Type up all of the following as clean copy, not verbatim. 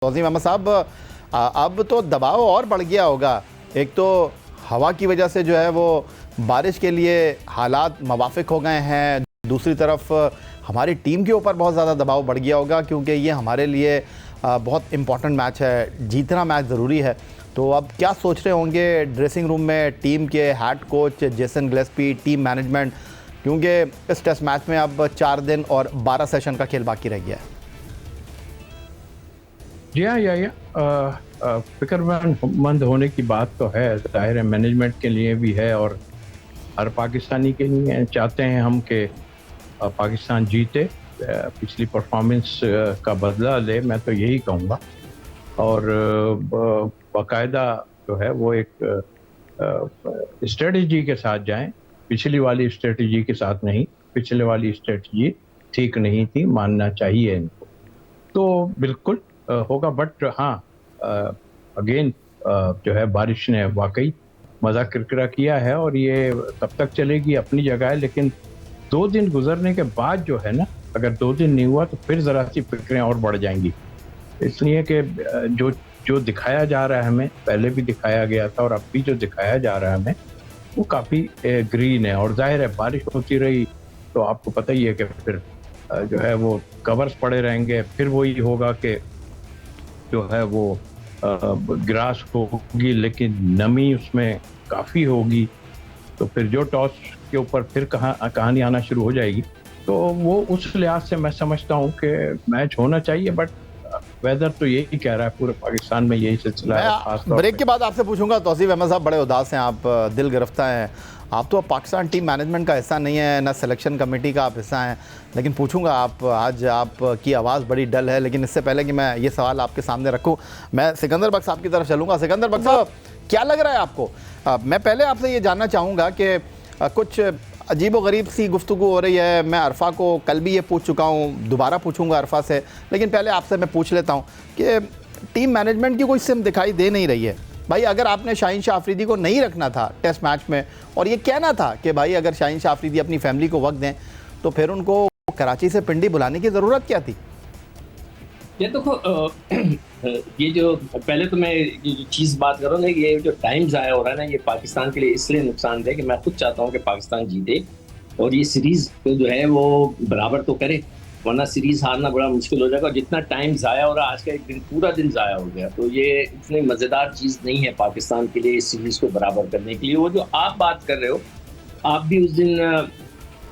तौसीफ अहमद साहब, अब तो दबाव और बढ़ गया होगा। एक तो हवा की वजह से जो है वो बारिश के लिए हालात मवाफिक हो गए हैं, दूसरी तरफ हमारी टीम के ऊपर बहुत ज़्यादा दबाव बढ़ गया होगा क्योंकि ये हमारे लिए बहुत इम्पॉर्टेंट मैच है, जीतना मैच ज़रूरी है। तो अब क्या सोच रहे होंगे ड्रेसिंग रूम में टीम के head coach Jason Gillespie, team management, क्योंकि इस टेस्ट मैच में अब 4 दिन और 12 सेशन का खेल बाकी रह गया है। जी हाँ, फिक्रमंद होने की बात तो है, जाहिर है मैनेजमेंट के लिए भी है और हर पाकिस्तानी के लिए चाहते हैं हम कि पाकिस्तान जीते, पिछली परफॉर्मेंस का बदला ले, मैं तो यही कहूँगा। और बाकायदा जो है वो एक स्ट्रेटजी के साथ जाएं, पिछली वाली स्ट्रेटजी के साथ नहीं। पिछले वाली स्ट्रेटजी ठीक नहीं थी, मानना चाहिए इनको। तो बिल्कुल होगा, बट हाँ अगेन जो है बारिश ने वाकई मज़ा किरकिरा किया है और ये तब तक चलेगी अपनी जगह है, लेकिन 2 दिन गुजरने के बाद जो है ना, अगर 2 दिन नहीं हुआ तो फिर ज़रा सी फिक्रें और बढ़ जाएंगी। इसलिए कि जो दिखाया जा रहा है हमें, पहले भी दिखाया गया था और अब भी जो दिखाया जा रहा है हमें, वो काफ़ी ग्रीन है। और जाहिर है बारिश होती रही तो आपको पता ही है कि फिर जो है वो कवर्स पड़े रहेंगे, फिर वही होगा कि जो है वो ग्रास होगी लेकिन नमी उसमें काफ़ी होगी, तो फिर जो टॉस के ऊपर फिर कहानी आना शुरू हो जाएगी। तो वो उस लिहाज से मैं समझता हूँ कि मैच होना चाहिए, बट वेदर तो यही कह रहा है, पूरे पाकिस्तान में यही सिलसिला है। ब्रेक के बाद आपसे पूछूंगा। तौसीफ अहमद साहब बड़े उदास हैं, आप दिल गिरफ्तार हैं। आप तो पाकिस्तान टीम मैनेजमेंट का हिस्सा नहीं है, ना सिलेक्शन कमेटी का आप हिस्सा हैं, लेकिन पूछूंगा आप, आज आपकी आवाज़ बड़ी डल है। लेकिन इससे पहले कि मैं ये सवाल आपके सामने रखूं, मैं सिकंदर बख्श साहब की तरफ चलूँगा। सिकंदर बख्श साहब, क्या लग रहा है आपको? मैं पहले आपसे ये जानना चाहूँगा कि कुछ अजीब व गरीब सी गुफ्तगू हो रही है। मैं अरफा को कल भी ये पूछ चुका हूँ, दोबारा पूछूंगा अरफा से, लेकिन पहले आपसे मैं पूछ लेता हूँ कि टीम मैनेजमेंट की कोई सिम दिखाई दे नहीं रही है। भाई अगर आपने शाहीन शाह अफरीदी को नहीं रखना था टेस्ट मैच में और ये कहना था कि भाई अगर शाहीन शाह अफरीदी अपनी फैमिली को वक्त दें, तो फिर उनको कराची से पिंडी बुलाने की ज़रूरत क्या थी? ये देखो, ये जो पहले तो मैं ये जो चीज़ बात कर रहा हूँ ना, ये जो टाइम ज़ाया हो रहा है ना, ये पाकिस्तान के लिए इसलिए नुकसानदेह कि मैं खुद चाहता हूँ कि पाकिस्तान जीते और ये सीरीज़ जो है वो बराबर तो करे, वरना सीरीज़ हारना बड़ा मुश्किल हो जाएगा। और जितना टाइम ज़ाया हो रहा है, आज का एक दिन, पूरा दिन ज़ाया हो गया, तो ये इतनी मज़ेदार चीज़ नहीं है पाकिस्तान के लिए इस सीरीज़ को बराबर करने के लिए। वो जो आप बात कर रहे हो, आप भी उस दिन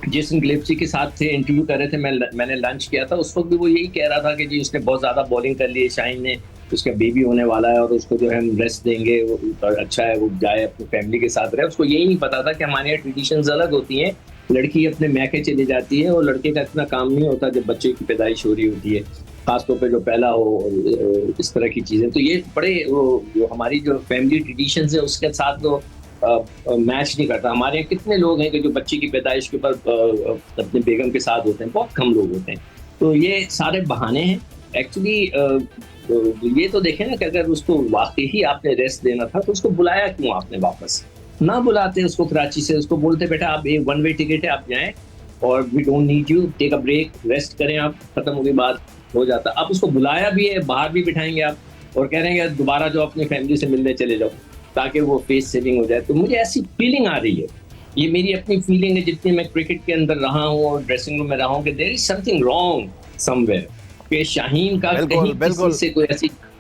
जेसन गिलेस्पी के साथ थे, इंटरव्यू कर रहे थे, मैंने लंच किया था, उस वक्त भी वो यही कह रहा था कि जी उसने बहुत ज़्यादा बॉलिंग कर ली है, शाहीन ने, उसका बेबी होने वाला है और उसको जो है हम रेस्ट देंगे, वो अच्छा है वो जाए अपनी फैमिली के साथ रहे। उसको यही नहीं पता था कि हमारे यहाँ ट्रेडिशंस अलग होती हैं, लड़की अपने मैके चली जाती है और लड़के का इतना काम नहीं होता जब बच्चे की पैदाइश हो रही होती है, खासतौर पर जो पहला हो, इस तरह की चीज़ें। तो ये बड़े जो हमारी जो फैमिली ट्रेडिशंस है उसके साथ तो मैच नहीं करता। हमारे यहाँ कितने लोग हैं कि जो बच्चे की पैदाइश के ऊपर अपने बेगम के साथ होते हैं, बहुत कम लोग होते हैं। तो ये सारे बहाने हैं एक्चुअली। ये तो देखें ना कि अगर उसको वाकई ही आपने रेस्ट देना था तो उसको बुलाया क्यों आपने? वापस ना बुलाते उसको कराची से, उसको बोलते बेटा आप एक 1 वे टिकट है, आप जाएं और we don't need you, take a break, rest करें, आप खत्म हो गई बात, हो जाता। अब उसको बुलाया भी है, बाहर भी बिठाएंगे आप और कह रहे हैं दोबारा जो अपनी फैमिली से मिलने चले जाओ ताकि वो फेस सेविंग हो जाए। तो मुझे ऐसी फीलिंग आ रही है, ये मेरी अपनी फीलिंग है, जितनी मैं क्रिकेट के अंदर रहा हूँ और ड्रेसिंग रूम में रहा हूँ, कि there is something wrong somewhere, कि शाहीन का कहीं किसी से कोई ऐसी